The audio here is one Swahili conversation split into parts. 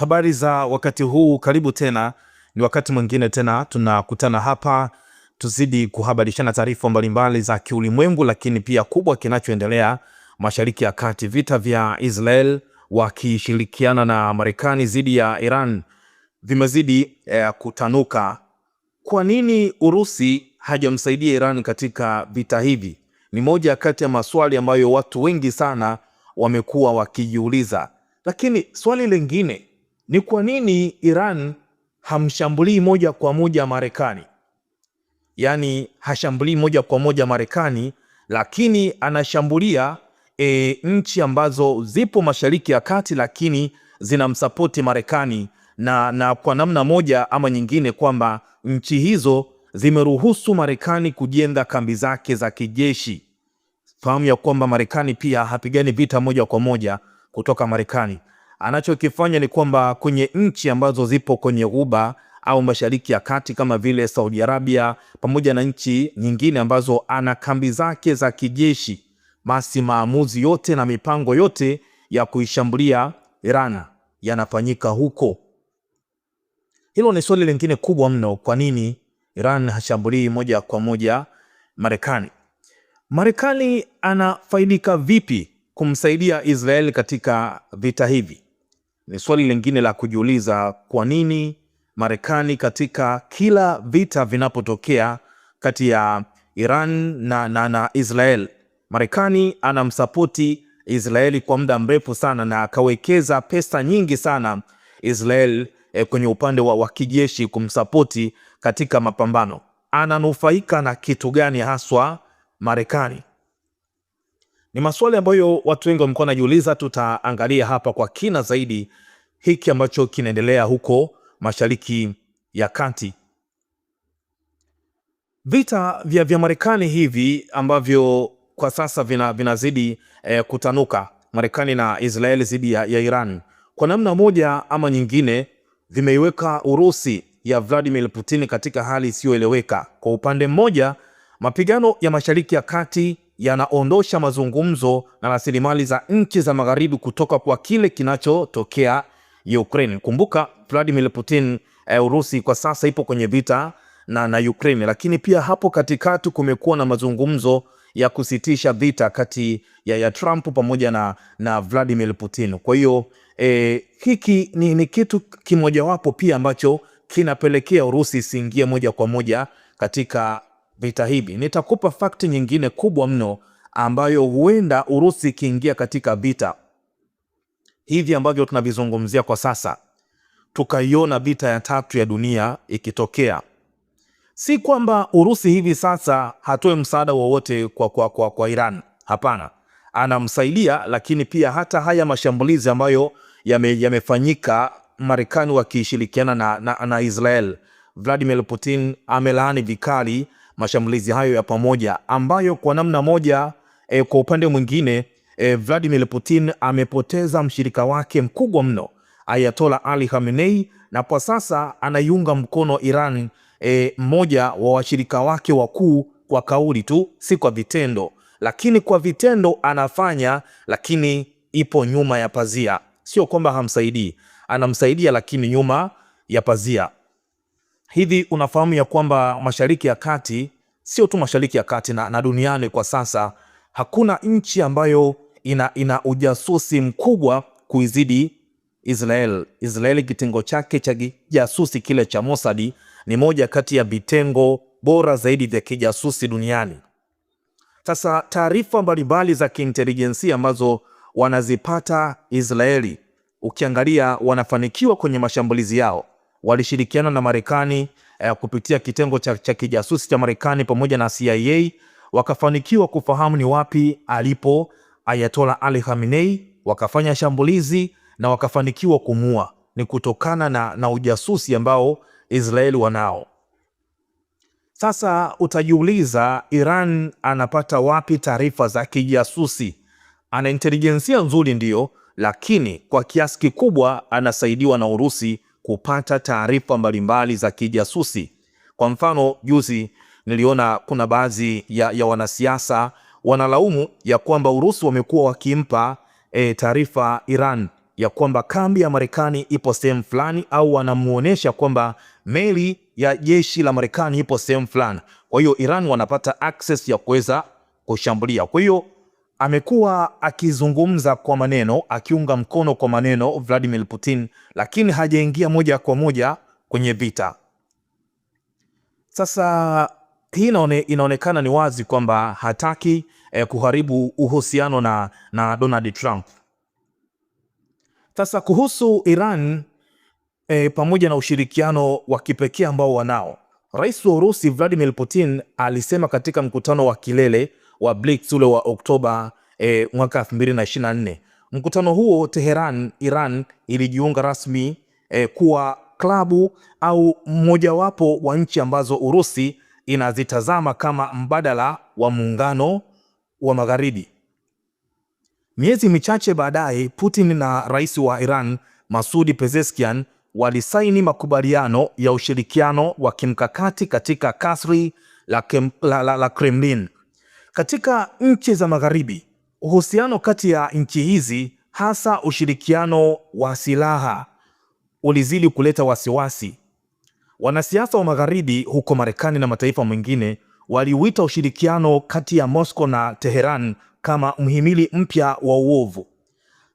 Habari za wakati huu, karibu tena. Ni wakati mwingine tena tunakutana hapa tuzidi kuhabarishana taarifa mbalimbali za kiulimwengu, lakini pia kubwa kinachoendelea Mashariki ya Kati. Vita vya Israel wakishirikiana na Marekani dhidi ya Iran vimezidi kutanuka. Kwa nini Urusi hajamsaidia Iran katika vita hivi? Ni moja kati ya maswali ambayo watu wengi sana wamekuwa wakijiuliza. Lakini swali lingine ni kwa nini Iran hamshambulii moja kwa moja Marekani? Yaani hashambulii moja kwa moja Marekani, lakini anashambulia nchi ambazo zipo Mashariki ya Kati lakini zinamsapoti Marekani, na kwa namna moja ama nyingine kwamba nchi hizo zimeruhusu Marekani kujenga kambi zake za kijeshi. Fahamu ya kwamba Marekani pia hapigani vita moja kwa moja kutoka Marekani. Anachokifanya ni kwamba kwenye nchi ambazo zipo kwenye Ghuba au Mashariki ya Kati kama vile Saudi Arabia pamoja na nchi nyingine ambazo ana kambi zake za kijeshi, basi maamuzi yote na mipango yote ya kuishambulia Iran yanafanyika huko. Hilo ni swali lingine kubwa mno, kwa nini Iran hashambulii moja kwa moja Marekani? Marekani anafaidika vipi kumsaidia Israel katika vita hivi? Ni swali lingine la kujiuliza. Kwa nini Marekani katika kila vita vinapotokea kati ya Iran na Israel, Marekani anamsapoti Israeli kwa muda mrefu sana na akawekeza pesa nyingi sana Israel kwenye upande wa kijeshi kumsapoti katika mapambano. Ananufaika na kitu gani haswa Marekani? Ni maswali ambayo watu wengi wamekuwa wanajiuliza. Tutaangalia hapa kwa kina zaidi hiki ambacho kinaendelea huko Mashariki ya Kati. Vita vya Marekani hivi ambavyo kwa sasa vinazidi kutanuka, Marekani na Israeli dhidi ya Iran, kwa namna moja ama nyingine vimeiweka Urusi ya Vladimir Putin katika hali isiyoeleweka. Kwa upande mmoja, mapigano ya Mashariki ya Kati yanaondosha mazungumzo na rasilimali za nchi za magharibi kutoka kwa kile kinachotokea Ukraine. Kumbuka Vladimir Putin, Urusi kwa sasa ipo kwenye vita na Ukraine, lakini pia hapo katikati kumekuwa na mazungumzo ya kusitisha vita kati ya Trump pamoja na Vladimir Putin. Kwa hiyo hiki ni kitu kimojawapo pia ambacho kinapelekea Urusi isiingie moja kwa moja katika vita hivi. Nitakupa fakti nyingine kubwa mno ambayo huenda Urusi ikiingia katika vita hivi ambavyo tunavizungumzia kwa sasa, tukaiona vita ya tatu ya dunia ikitokea. Si kwamba Urusi hivi sasa hatoe msaada wowote kwa Iran. Hapana, anamsaidia, lakini pia hata haya mashambulizi ambayo yamefanyika Marekani wakishirikiana na Israel, Vladimir Putin amelaani vikali mashambulizi hayo ya pamoja ambayo kwa namna moja kwa upande mwingine Vladimir Putin amepoteza mshirika wake mkubwa mno, Ayatollah Ali Khamenei, na kwa sasa anaiunga mkono Iran, mmoja wa washirika wake wakuu, kwa kauli tu, si kwa vitendo. Lakini kwa vitendo anafanya, lakini ipo nyuma ya pazia. Sio kwamba hamsaidii, anamsaidia lakini nyuma ya pazia. Hivi unafahamu ya kwamba Mashariki ya Kati, sio tu Mashariki ya Kati na duniani kwa sasa, hakuna nchi ambayo ina ujasusi mkubwa kuizidi Israel. Israeli kitengo chake cha jasusi kile cha Mossad ni moja kati ya vitengo bora zaidi vya kijasusi duniani. Sasa taarifa mbalimbali za kiintelijensia ambazo wanazipata Israeli, ukiangalia wanafanikiwa kwenye mashambulizi yao. Walishirikiana na Marekani kupitia kitengo cha kijasusi cha Marekani pamoja na CIA, wakafanikiwa kufahamu ni wapi alipo Ayatollah Ali Khamenei, wakafanya shambulizi na wakafanikiwa kumua. Ni kutokana na ujasusi ambao Israeli wanao. Sasa utajiuliza, Iran anapata wapi taarifa za kijasusi? Ana intelijensia nzuri ndio, lakini kwa kiasi kikubwa anasaidiwa na Urusi kupata taarifa mbalimbali za kijasusi. Kwa mfano, juzi niliona kuna baadhi ya wanasiasa wanalaumu ya kwamba Urusi wamekuwa wakimpa taarifa Iran ya kwamba kambi ya Marekani ipo sehemu fulani, au wanamuonesha kwamba meli ya jeshi la Marekani ipo sehemu fulani. Kwa hiyo Iran wanapata access ya kuweza kushambulia. Kwa hiyo amekuwa akizungumza kwa maneno, akiunga mkono kwa maneno Vladimir Putin, lakini hajaingia moja kwa moja kwenye vita. Sasa hii inaonekana ni wazi kwamba hataki kuharibu uhusiano na Donald Trump. Sasa kuhusu Iran pamoja na ushirikiano wa kipekee ambao wanao, Rais wa Urusi Vladimir Putin alisema katika mkutano wa kilele wa BRICS ule wa Oktoba mwaka 2024. Mkutano huo Teheran, Iran ilijiunga rasmi kuwa klabu au mmojawapo wa nchi ambazo Urusi inazitazama kama mbadala wa muungano wa Magharibi. Miezi michache baadaye, Putin na rais wa Iran Masoud Pezeshkian walisaini makubaliano ya ushirikiano wa kimkakati katika kasri la Kremlin. Katika nchi za Magharibi, uhusiano kati ya nchi hizi, hasa ushirikiano wa silaha, ulizidi kuleta wasiwasi. Wanasiasa wa Magharibi huko Marekani na mataifa mengine waliuita ushirikiano kati ya Moscow na Teheran kama mhimili mpya wa uovu.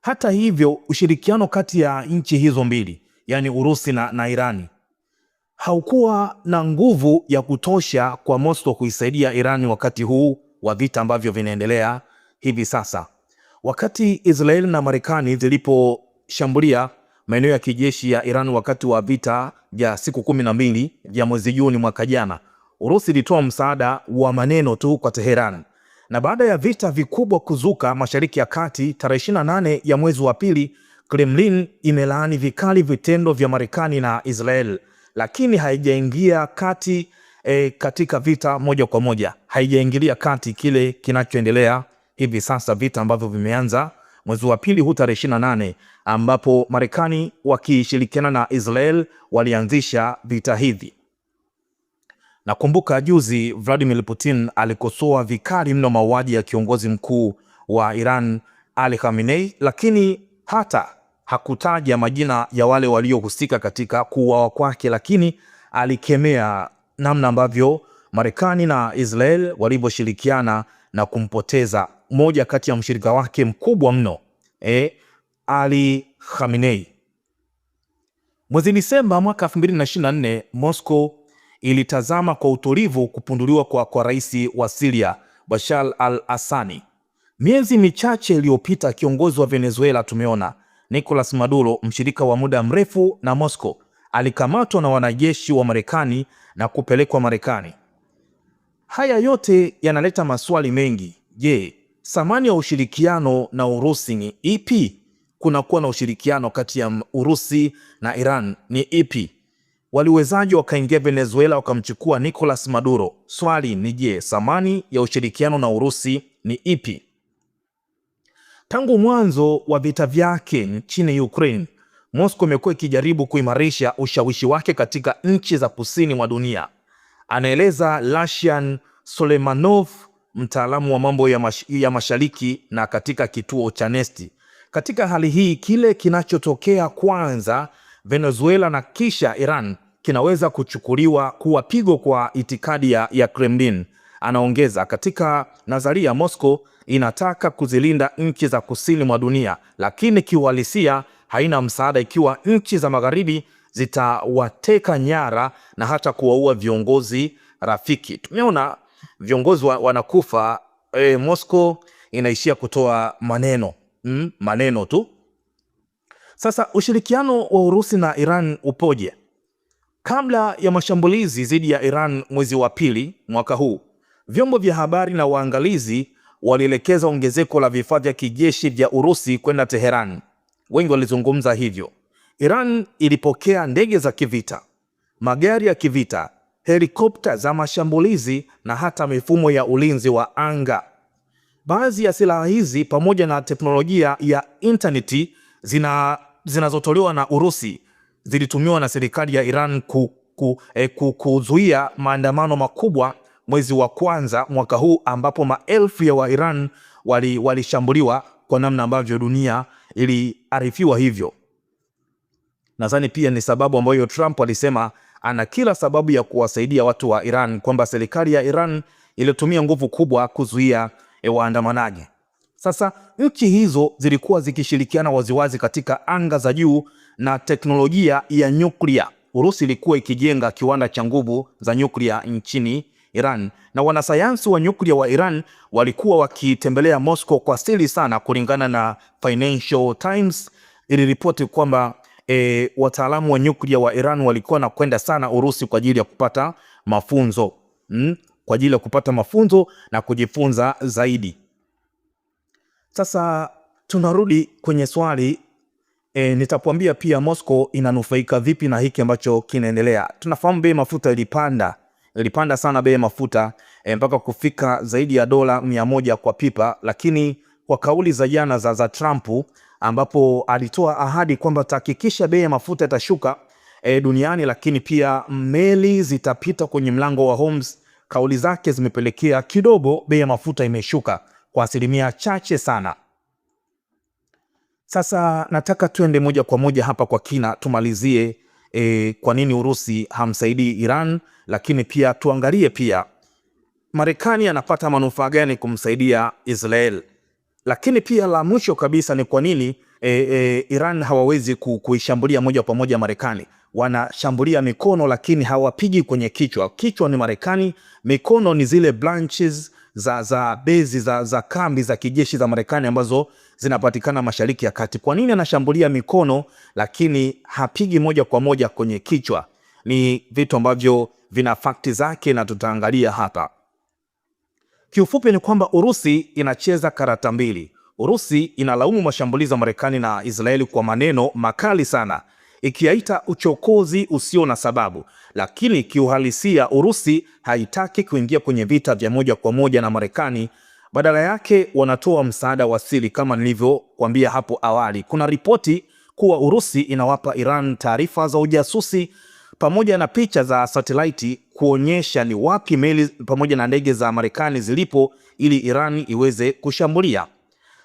Hata hivyo, ushirikiano kati ya nchi hizo mbili, yani Urusi na Irani, haukuwa na nguvu ya kutosha kwa Moscow kuisaidia Irani wakati huu wa vita ambavyo vinaendelea hivi sasa. Wakati Israeli na Marekani ziliposhambulia maeneo ya kijeshi ya Iran wakati wa vita vya siku 12 vya mwezi Juni mwaka jana, Urusi ilitoa msaada wa maneno tu kwa Teheran. Na baada ya vita vikubwa kuzuka Mashariki ya Kati tarehe 28 ya mwezi wa pili, Kremlin imelaani vikali vitendo vya Marekani na Israel, lakini haijaingia kati katika vita moja kwa moja. Haijaingilia kati kile kinachoendelea hivi sasa, vita ambavyo vimeanza mwezi wa pili huu tarehe 28, ambapo Marekani wakishirikiana na Israel walianzisha vita hivi. Nakumbuka juzi Vladimir Putin alikosoa vikali mno mauaji ya kiongozi mkuu wa Iran Ali Khamenei, lakini hata hakutaja majina ya wale waliohusika katika kuuawa kwake, lakini alikemea namna ambavyo Marekani na Israel walivyoshirikiana na kumpoteza moja kati ya mshirika wake mkubwa mno, Ali Khamenei. Mwezi Disemba mwaka 2024, Moscow ilitazama kwa utulivu kupunduliwa kwa rais wa Syria Bashar al-Assad. Miezi michache iliyopita, kiongozi wa Venezuela tumeona Nicolas Maduro, mshirika wa muda mrefu na Moscow, alikamatwa na wanajeshi wa Marekani na kupelekwa Marekani. Haya yote yanaleta maswali mengi. Je, thamani ya ushirikiano na Urusi ni ipi? Kunakuwa na ushirikiano kati ya Urusi na Iran ni ipi? Waliwezaji wakaingia Venezuela wakamchukua Nicolas Maduro? Swali ni je, thamani ya ushirikiano na Urusi ni ipi? Tangu mwanzo wa vita vyake nchini Ukraine, Moscow imekuwa ikijaribu kuimarisha ushawishi wake katika nchi za kusini mwa dunia. Anaeleza Lashian Soleimanov, mtaalamu wa mambo ya mashariki na katika kituo cha Nesti. Katika hali hii, kile kinachotokea kwanza Venezuela na kisha Iran kinaweza kuchukuliwa kuwa pigo kwa itikadi ya Kremlin. Anaongeza, katika nadharia Moscow inataka kuzilinda nchi za kusini mwa dunia, lakini kiuhalisia haina msaada ikiwa nchi za magharibi zitawateka nyara na hata kuwaua viongozi rafiki. Tumeona viongozi wanakufa, Moscow inaishia kutoa maneno tu. Sasa ushirikiano wa Urusi na Iran upoje? Kabla ya mashambulizi dhidi ya Iran mwezi wa pili mwaka huu, vyombo vya habari na waangalizi walielekeza ongezeko la vifaa vya kijeshi vya Urusi kwenda Teheran. Wengi walizungumza hivyo. Iran ilipokea ndege za kivita, magari ya kivita, helikopta za mashambulizi na hata mifumo ya ulinzi wa anga. Baadhi ya silaha hizi pamoja na teknolojia ya intaneti zinazotolewa na Urusi zilitumiwa na serikali ya Iran kuzuia maandamano makubwa mwezi wa kwanza mwaka huu, ambapo maelfu ya Wairan walishambuliwa kwa namna ambavyo dunia iliarifiwa hivyo. Nadhani pia ni sababu ambayo Trump alisema ana kila sababu ya kuwasaidia watu wa Iran, kwamba serikali ya Iran ilitumia nguvu kubwa kuzuia waandamanaji. Sasa nchi hizo zilikuwa zikishirikiana waziwazi katika anga za juu na teknolojia ya nyuklia. Urusi ilikuwa ikijenga kiwanda cha nguvu za nyuklia nchini Iran, na wanasayansi wa nyuklia wa Iran walikuwa wakitembelea Moscow kwa siri sana. Kulingana na Financial Times, iliripoti kwamba wataalamu wa nyuklia wa Iran walikuwa na kwenda sana Urusi kwa ajili ya kupata mafunzo kwa ajili ya kupata mafunzo na kujifunza zaidi. Sasa tunarudi kwenye swali, nitakwambia pia Moscow inanufaika vipi na hiki ambacho kinaendelea. Tunafahamu bei mafuta ilipanda sana bei mafuta mpaka kufika zaidi ya dola 100 kwa pipa, lakini kwa kauli za jana za Trump, ambapo alitoa ahadi kwamba tahakikisha bei ya mafuta itashuka duniani, lakini pia meli zitapita kwenye mlango wa Hormuz. Kauli zake zimepelekea kidogo bei ya mafuta imeshuka kwa asilimia chache sana. Sasa nataka tuende moja kwa moja hapa kwa kina, tumalizie kwa nini Urusi hamsaidii Iran, lakini pia tuangalie pia Marekani anapata manufaa gani kumsaidia Israel. Lakini pia la mwisho kabisa ni kwa nini Iran hawawezi kuishambulia moja kwa moja Marekani. Wanashambulia mikono lakini hawapigi kwenye kichwa. Kichwa ni Marekani, mikono ni zile branches za bezi za kambi za kijeshi za Marekani ambazo zinapatikana Mashariki ya Kati. Kwa nini anashambulia mikono lakini hapigi moja kwa moja kwenye kichwa? Ni vitu ambavyo vina fakti zake na tutaangalia hapa. Kiufupi ni kwamba Urusi inacheza karata mbili. Urusi inalaumu mashambulizi ya Marekani na Israeli kwa maneno makali sana, ikiyaita uchokozi usio na sababu, lakini kiuhalisia Urusi haitaki kuingia kwenye vita vya moja kwa moja na Marekani. Badala yake wanatoa msaada wa siri. Kama nilivyokuambia hapo awali, kuna ripoti kuwa Urusi inawapa Iran taarifa za ujasusi pamoja na picha za satellite kuonyesha ni wapi meli pamoja na ndege za Marekani zilipo ili Iran iweze kushambulia.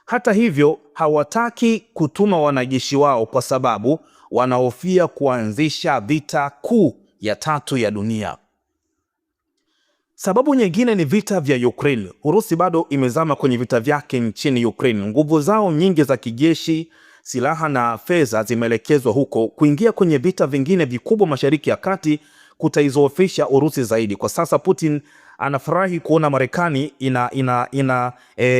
Hata hivyo, hawataki kutuma wanajeshi wao kwa sababu wanahofia kuanzisha vita kuu ya 3 ya dunia. Sababu nyingine ni vita vya Ukraine. Urusi bado imezama kwenye vita vyake nchini Ukraine. Nguvu zao nyingi za kijeshi, silaha na fedha zimeelekezwa huko. Kuingia kwenye vita vingine vikubwa Mashariki ya Kati kutaizofisha Urusi zaidi. Kwa sasa Putin anafurahi kuona Marekani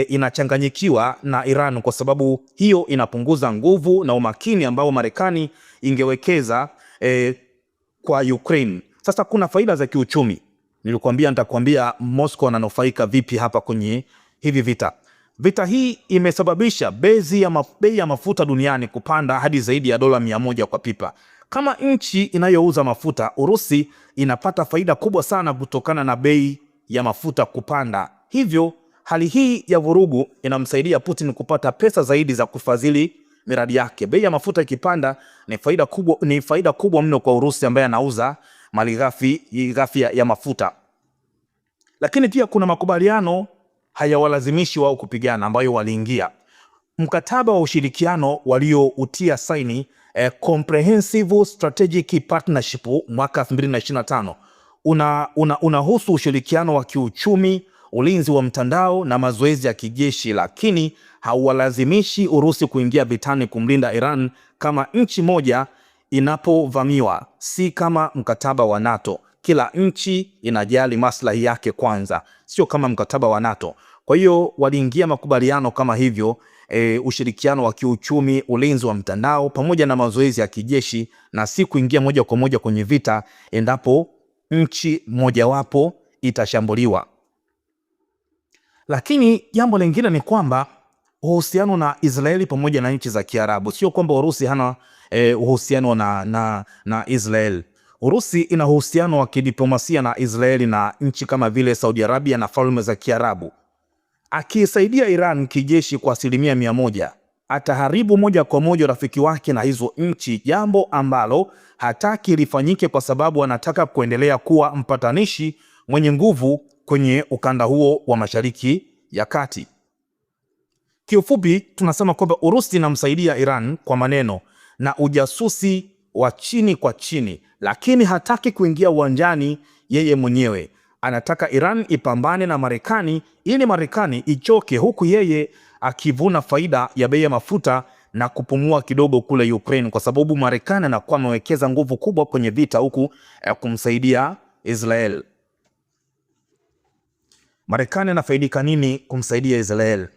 inachanganyikiwa na Iran, kwa sababu hiyo inapunguza nguvu na umakini ambao Marekani ingewekeza kwa Ukraine. Sasa kuna faida za kiuchumi. Nitakwambia Moscow ananufaika vipi hapa kwenye hivi vita. Vita hii imesababisha bei ya mafuta duniani kupanda hadi zaidi ya dola 100 kwa pipa. Kama nchi inayouza mafuta, Urusi inapata faida kubwa sana kutokana na bei ya mafuta kupanda. Hivyo hali hii ya vurugu inamsaidia Putin kupata pesa zaidi za kufadhili miradi yake. Bei ya mafuta ikipanda ni faida kubwa mno kwa Urusi ambaye anauza malighafi ya mafuta. Lakini pia kuna makubaliano hayawalazimishi wao kupigana ambayo waliingia. Mkataba wa ushirikiano walioutia saini, Comprehensive Strategic Partnership mwaka 2025 unahusu ushirikiano wa kiuchumi, ulinzi wa mtandao na mazoezi ya kijeshi, lakini hauwalazimishi Urusi kuingia vitani kumlinda Iran kama nchi moja inapovamiwa. Si kama mkataba wa NATO. Kila nchi inajali maslahi yake kwanza, sio kama mkataba wa NATO. Kwa hiyo waliingia makubaliano kama hivyo, ushirikiano wa kiuchumi, ulinzi wa mtandao pamoja na mazoezi ya kijeshi, na si kuingia moja kwa moja kwenye vita endapo nchi mojawapo itashambuliwa. Lakini jambo lingine ni kwamba uhusiano na Israeli pamoja na nchi za Kiarabu, sio kwamba Urusi hana uhusiano na Israeli. Urusi ina uhusiano wa kidiplomasia na Israeli na nchi kama vile Saudi Arabia na Falme za Kiarabu. Akisaidia Iran kijeshi kwa 100%, ataharibu moja kwa moja rafiki wake na hizo nchi, jambo ambalo hataki lifanyike kwa sababu anataka kuendelea kuwa mpatanishi mwenye nguvu kwenye ukanda huo wa Mashariki ya Kati. Kiufupi tunasema kwamba Urusi inamsaidia Iran kwa maneno na ujasusi wa chini kwa chini, lakini hataki kuingia uwanjani yeye mwenyewe. Anataka Iran ipambane na Marekani ili Marekani ichoke, huku yeye akivuna faida ya bei ya mafuta na kupumua kidogo kule Ukraine, kwa sababu Marekani anakuwa amewekeza nguvu kubwa kwenye vita huku kumsaidia Israel. Marekani anafaidika nini kumsaidia Israel?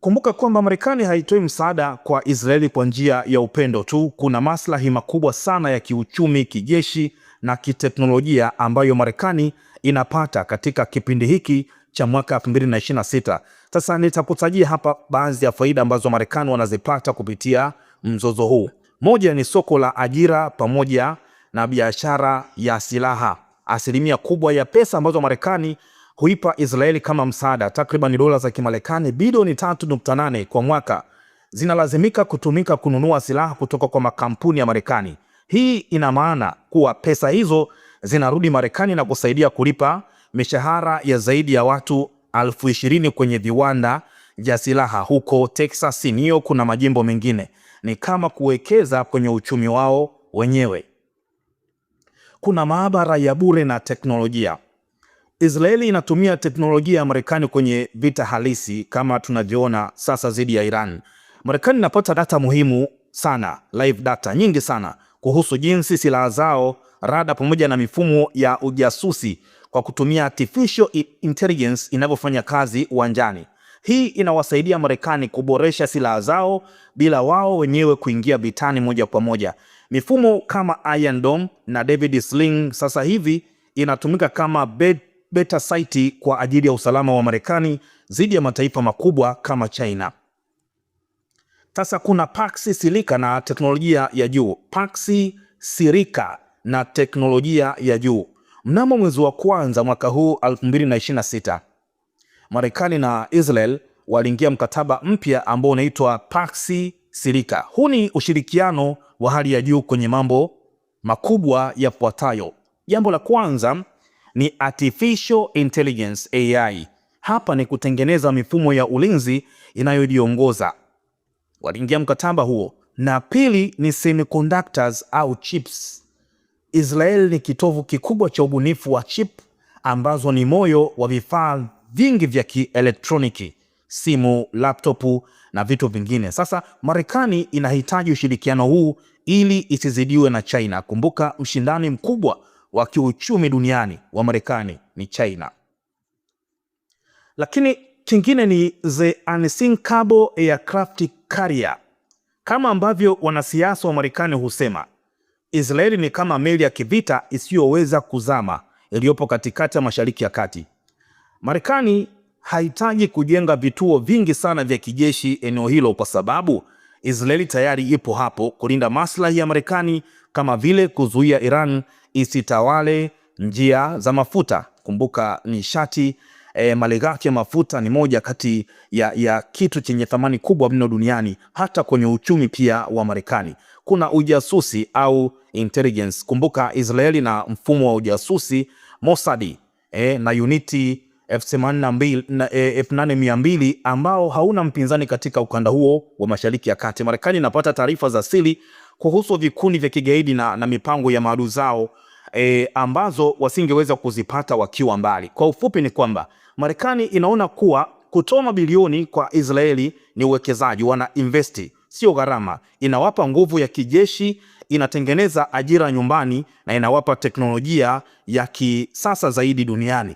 Kumbuka kwamba Marekani haitoi msaada kwa Israeli kwa njia ya upendo tu. Kuna maslahi makubwa sana ya kiuchumi, kijeshi na kiteknolojia ambayo Marekani inapata katika kipindi hiki cha mwaka 2026. Sasa nitakutajia hapa baadhi ya faida ambazo Marekani wanazipata kupitia mzozo huu. Moja ni soko la ajira pamoja na biashara ya silaha. Asilimia kubwa ya pesa ambazo Marekani huipa Israeli kama msaada, takriban dola za Kimarekani bilioni 3.8 kwa mwaka, zinalazimika kutumika kununua silaha kutoka kwa makampuni ya Marekani. Hii ina maana kuwa pesa hizo zinarudi Marekani na kusaidia kulipa mishahara ya zaidi ya watu 20,000 kwenye viwanda vya silaha huko Texas, New York na majimbo mengine. Ni kama kuwekeza kwenye uchumi wao wenyewe. Kuna maabara ya bure na teknolojia. Israeli inatumia teknolojia ya Marekani kwenye vita halisi kama tunavyoona sasa dhidi ya Iran. Marekani inapata data muhimu sana, live data nyingi sana kuhusu jinsi silaha zao, rada pamoja na mifumo ya ujasusi kwa kutumia artificial intelligence inavyofanya kazi uwanjani. Hii inawasaidia Marekani kuboresha silaha zao bila wao wenyewe kuingia vitani moja kwa moja. Mifumo kama Iron Dome na David Sling sasa hivi inatumika kama beta site kwa ajili ya usalama wa Marekani dhidi ya mataifa makubwa kama China. Sasa kuna Pax Silika na teknolojia ya juu. Pax Silika na teknolojia ya juu. Mnamo mwezi wa kwanza mwaka huu 2026, Marekani na Israel waliingia mkataba mpya ambao unaitwa Pax Silika. Huu ni ushirikiano wa hali ya juu kwenye mambo makubwa yafuatayo. Jambo la kwanza ni artificial intelligence, AI. Hapa ni kutengeneza mifumo ya ulinzi inayojiongoza. Waliingia mkataba huo. Na pili ni semiconductors au chips. Israel ni kitovu kikubwa cha ubunifu wa chip ambazo ni moyo wa vifaa vingi vya kielektroniki, simu, laptopu na vitu vingine. Sasa Marekani inahitaji ushirikiano huu ili isizidiwe na China. Kumbuka mshindani mkubwa wa kiuchumi duniani wa Marekani ni China. Lakini kingine ni the unsinkable aircraft carrier. Kama ambavyo wanasiasa wa Marekani husema, Israeli ni kama meli ya kivita isiyoweza kuzama iliyopo katikati ya Mashariki ya Kati. Marekani haitaji kujenga vituo vingi sana vya kijeshi eneo hilo kwa sababu Israeli tayari ipo hapo kulinda maslahi ya Marekani, kama vile kuzuia Iran isitawale njia za mafuta. Kumbuka nishati malighafi ya mafuta ni moja kati ya kitu chenye thamani kubwa mno duniani, hata kwenye uchumi pia wa Marekani. Kuna ujasusi au intelligence. Kumbuka Israeli na mfumo wa ujasusi Mossad na uniti F8200 ambao hauna mpinzani katika ukanda huo wa Mashariki ya Kati. Marekani inapata taarifa za siri kuhusu vikundi vya kigaidi na mipango ya maadui zao ambazo wasingeweza kuzipata wakiwa mbali. Kwa ufupi ni kwamba Marekani inaona kuwa kutoa mabilioni kwa Israeli ni uwekezaji, wana investi, sio gharama. Inawapa nguvu ya kijeshi, inatengeneza ajira nyumbani na inawapa teknolojia ya kisasa zaidi duniani.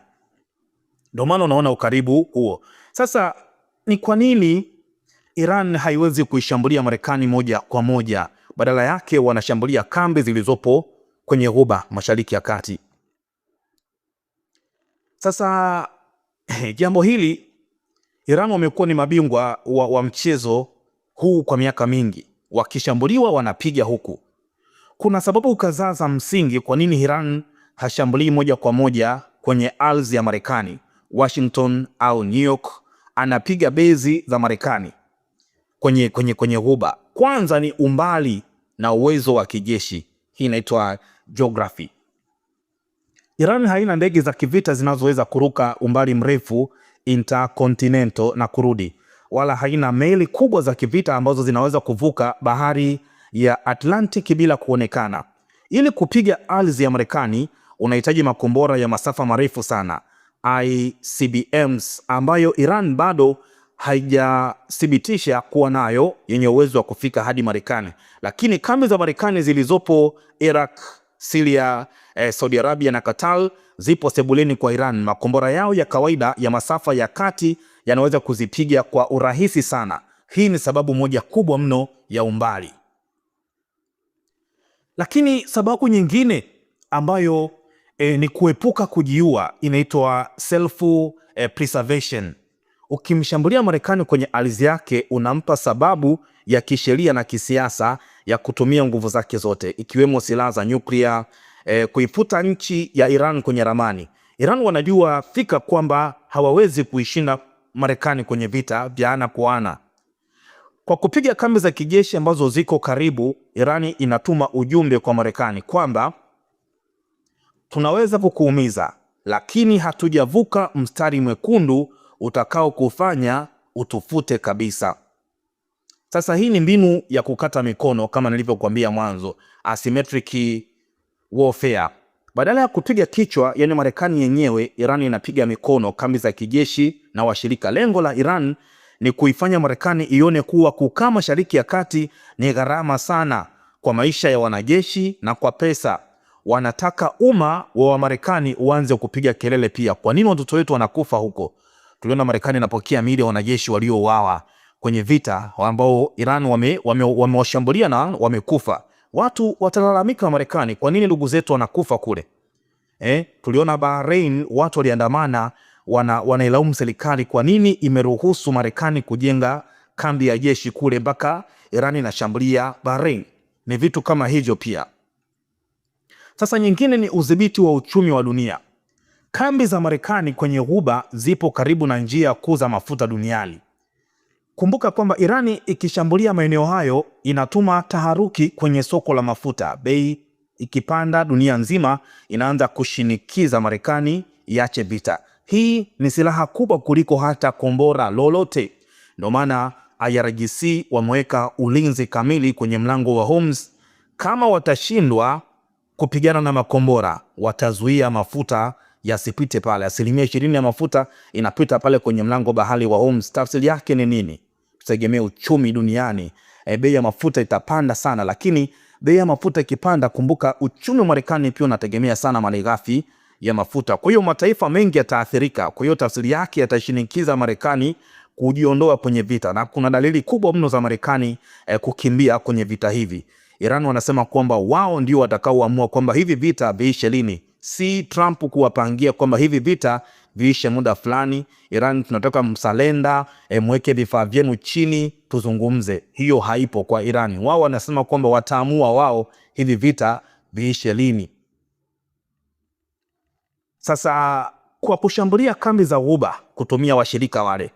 Ndio maana unaona ukaribu huo. Sasa ni kwa nini Iran haiwezi kuishambulia Marekani moja kwa moja? Badala yake wanashambulia kambi zilizopo kwenye Ghuba, Mashariki ya Kati. Sasa jambo hili, Iran wamekuwa ni mabingwa wa mchezo huu kwa miaka mingi. Wakishambuliwa wanapiga huku. Kuna sababu kadhaa za msingi kwa nini Iran hashambulii moja kwa moja kwenye ardhi ya Marekani. Washington au New York anapiga bezi za Marekani kwenye Ghuba. Kwanza ni umbali na uwezo wa kijeshi. Hii inaitwa geography. Iran haina ndege za kivita zinazoweza kuruka umbali mrefu intercontinental na kurudi. wala haina meli kubwa za kivita ambazo zinaweza kuvuka bahari ya Atlantic bila kuonekana. Ili kupiga ardhi ya Marekani unahitaji makombora ya masafa marefu sana, ICBMs, ambayo Iran bado haijathibitisha kuwa nayo yenye uwezo wa kufika hadi Marekani. Lakini kambi za Marekani zilizopo Iraq, Syria, Saudi Arabia na Qatar zipo sebuleni kwa Iran. Makombora yao ya kawaida ya masafa ya kati yanaweza kuzipiga kwa urahisi sana. Hii ni sababu moja kubwa mno ya umbali. Lakini sababu nyingine ambayo ni kuepuka kujiua inaitwa self preservation. Ukimshambulia Marekani kwenye ardhi yake unampa sababu ya kisheria na kisiasa ya kutumia nguvu zake zote, ikiwemo silaha za nyuklia, kuifuta nchi ya Iran kwenye ramani. Iran wanajua fika kwamba hawawezi kuishinda Marekani kwenye vita vya ana kwa ana. Kwa kupiga kambi za kijeshi ambazo ziko karibu, Irani inatuma ujumbe kwa Marekani kwamba tunaweza kukuumiza, lakini hatujavuka mstari mwekundu utakao kufanya utufute kabisa. Sasa hii ni mbinu ya kukata mikono kama nilivyokuambia mwanzo, asymmetric warfare. Badala ya kupiga kichwa, yani Marekani yenyewe, Iran inapiga mikono kambi za kijeshi na washirika. Lengo la Iran ni kuifanya Marekani ione kuwa kukaa Mashariki ya Kati ni gharama sana kwa maisha ya wanajeshi na kwa pesa. Wanataka umma wa Marekani uanze kupiga kelele pia. Kwa nini watoto wetu wanakufa huko? Tuliona Marekani inapokea miili ya wanajeshi waliouawa kwenye vita ambao Iran wamewashambulia na wamekufa. Watu watalalamika Marekani, kwa nini ndugu zetu wanakufa kule? Tuliona Bahrain watu waliandamana wanailaumu serikali, kwa nini imeruhusu Marekani kujenga kambi ya jeshi kule mpaka Iran inashambulia Bahrain. Ni vitu kama hivyo pia. Sasa nyingine ni udhibiti wa uchumi wa dunia. Kambi za Marekani kwenye Ghuba zipo karibu na njia kuu za mafuta duniani. Kumbuka kwamba Irani ikishambulia maeneo hayo inatuma taharuki kwenye soko la mafuta. Bei ikipanda, dunia nzima inaanza kushinikiza Marekani iache vita. Hii ni silaha kubwa kuliko hata kombora lolote. Ndio maana IRGC wameweka ulinzi kamili kwenye mlango wa Hormuz. Kama watashindwa kupigana na makombora, watazuia mafuta yasipite pale. 20% ya mafuta inapita pale kwenye mlango bahari wa Hormuz. Tafsiri yake ni nini? Tutegemea uchumi duniani, bei ya mafuta itapanda sana. Lakini bei ya mafuta ikipanda, kumbuka uchumi wa Marekani pia unategemea sana malighafi ya mafuta. Kwa hiyo mataifa mengi yataathirika. Kwa hiyo tafsiri yake yatashinikiza Marekani kujiondoa kwenye vita, na kuna dalili kubwa mno za Marekani kukimbia kwenye vita hivi. Iran wanasema kwamba wao ndio watakaoamua kwamba hivi vita viishe lini. Si Trump kuwapangia kwamba hivi vita viishe muda fulani. Iran tunataka msalenda, mweke vifaa vyenu chini tuzungumze. Hiyo haipo kwa Iran. Wao wanasema kwamba wataamua wao hivi vita viishe lini. Sasa kwa kushambulia kambi za Ghuba kutumia washirika wale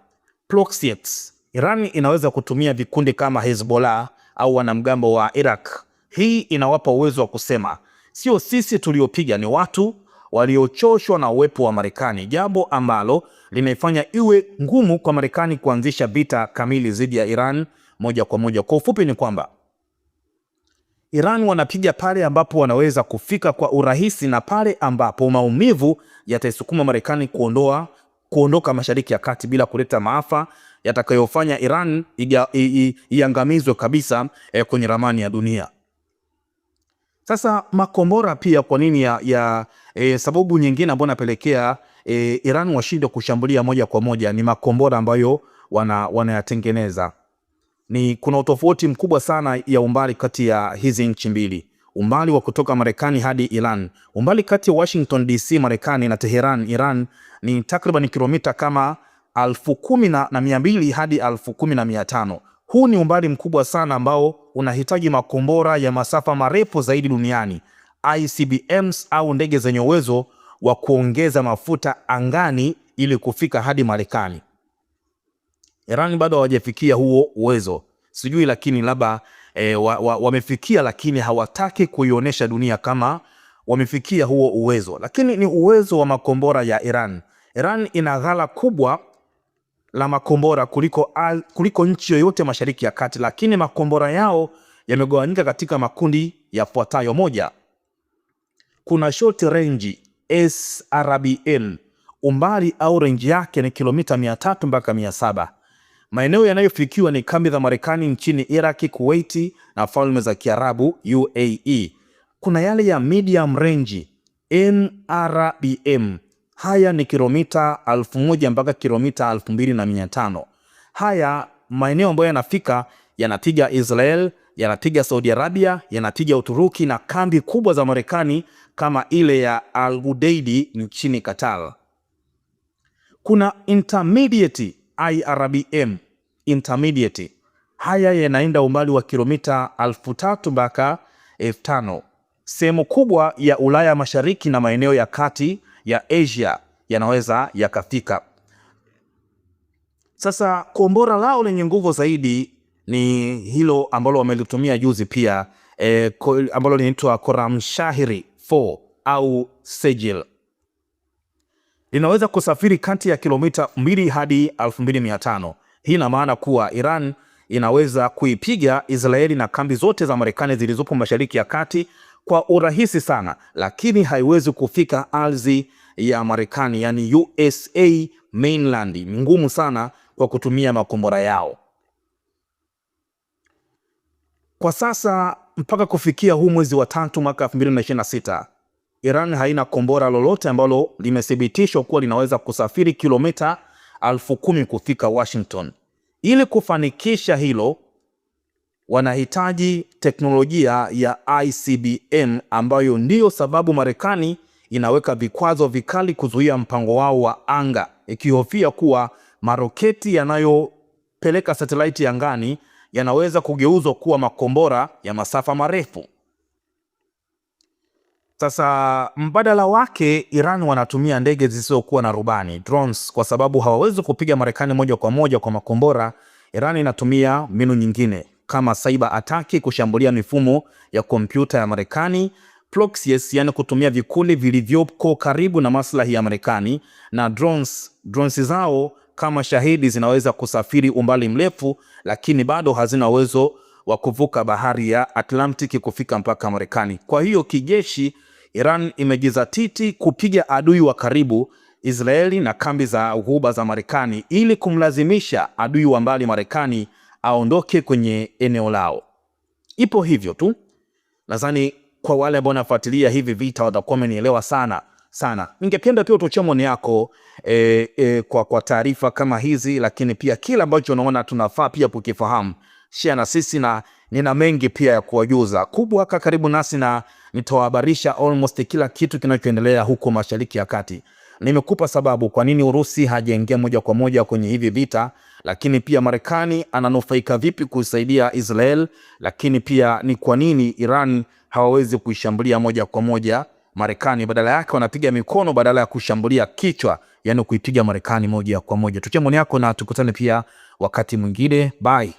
proxies, Iran inaweza kutumia vikundi kama Hezbollah au wanamgambo wa Iraq. Hii inawapa uwezo wa kusema sio sisi tuliopiga, ni watu waliochoshwa na uwepo wa Marekani, jambo ambalo linaifanya iwe ngumu kwa Marekani kuanzisha vita kamili dhidi ya Iran moja kwa moja. Kwa ufupi ni kwamba Iran wanapiga pale ambapo wanaweza kufika kwa urahisi na pale ambapo maumivu yataisukuma Marekani kuondoka Mashariki ya Kati bila kuleta maafa yatakayofanya Iran iangamizwe kabisa kwenye ramani ya dunia. Sasa makombora pia, kwa nini sababu nyingine ambayo inapelekea Iran washinde kushambulia moja kwa moja ni makombora ambayo wanayatengeneza. Kuna utofauti mkubwa sana ya umbali kati ya hizi nchi mbili. Umbali wa kutoka Marekani hadi Iran, umbali kati ya Washington DC Marekani na Tehran Iran ni takriban kilomita kama 10,200 hadi 10,500. Huu ni umbali mkubwa sana ambao unahitaji makombora ya masafa marefu zaidi duniani, ICBMs au ndege zenye uwezo wa kuongeza mafuta angani ili kufika hadi Marekani. Iran bado hawajafikia huo uwezo. Sijui, lakini labda wamefikia, lakini hawataki kuionyesha dunia kama wamefikia huo uwezo. Lakini ni uwezo wa makombora ya Iran. Iran ina ghala kubwa la makombora kuliko nchi yoyote Mashariki ya Kati, lakini makombora yao yamegawanyika katika makundi yafuatayo. Moja, kuna short range SRBM, umbali au range yake ni kilomita 300 mpaka 700. Maeneo yanayofikiwa ni kambi za Marekani nchini Iraki, Kuwaiti na Falme za Kiarabu UAE. Kuna yale ya medium range NRBM, haya ni kilomita 1000 mpaka kilomita 2500. Haya maeneo ambayo yanafika yanatiga Israel, yanatiga Saudi Arabia, yanatiga Uturuki na kambi kubwa za Marekani kama ile ya Al Udeid nchini Qatar. Kuna intermediate IRBM, intermediate. Haya yanaenda umbali wa kilomita 3000 mpaka 5000. Sehemu kubwa ya Ulaya Mashariki na maeneo ya kati ya Asia yanaweza yakafika. Sasa kombora lao lenye nguvu zaidi ni hilo ambalo wamelitumia juzi pia, ambalo linaitwa Khorramshahr 4 au Sejil. Linaweza kusafiri kati ya kilomita 2 hadi 2500. Hii ina maana kuwa Iran inaweza kuipiga Israeli na kambi zote za Marekani zilizopo Mashariki ya Kati kwa urahisi sana, lakini haiwezi kufika ardhi ya Marekani, yani USA mainland. Ni ngumu sana kwa kutumia makombora yao. Kwa sasa mpaka kufikia huu mwezi wa 3 mwaka 2026, Iran haina kombora lolote ambalo limethibitishwa kuwa linaweza kusafiri kilomita 10,000 kufika Washington. Ili kufanikisha hilo, wanahitaji teknolojia ya ICBM, ambayo ndiyo sababu Marekani inaweka vikwazo vikali kuzuia mpango wao wa anga, ikihofia kuwa maroketi yanayopeleka satellite angani yanaweza kugeuzwa kuwa makombora ya masafa marefu. Sasa mbadala wake, Iran wanatumia ndege zisizokuwa na rubani, drones, kwa sababu hawawezi kupiga Marekani moja kwa moja kwa makombora. Iran inatumia mbinu nyingine kama cyber attack, kushambulia mifumo ya kompyuta ya Marekani, proxies, yani kutumia vikundi vilivyoko karibu na maslahi ya Marekani, na drones zao kama Shahidi zinaweza kusafiri umbali mrefu, lakini bado hazina uwezo wa kuvuka bahari ya Atlantic kufika mpaka Marekani. Kwa hiyo kijeshi, Iran imejizatiti kupiga adui wa karibu, Israeli na kambi za Ghuba za Marekani, ili kumlazimisha adui wa mbali Marekani aondoke kwenye eneo lao. Ipo hivyo tu. Nadhani kwa wale ambao wanafuatilia hivi vita watakuwa wamenielewa sana. Ningependa pia utochea maoni yako kwa taarifa kama hizi, lakini pia kila ambacho unaona tunafaa pia kukifahamu, share na sisi, na nina mengi pia ya kuwajuza. Kubwa karibu nasi na nitawahabarisha almost kila kitu kinachoendelea huko Mashariki ya Kati. Nimekupa sababu kwa nini Urusi hajaingia moja kwa moja kwenye hivi vita, lakini pia Marekani ananufaika vipi kusaidia Israel, lakini pia ni kwa nini Iran hawawezi kuishambulia moja kwa moja Marekani, badala yake wanapiga mikono badala ya kushambulia kichwa, yani kuipiga Marekani moja kwa moja. Tuchia maoni yako na tukutane pia wakati mwingine. Bye.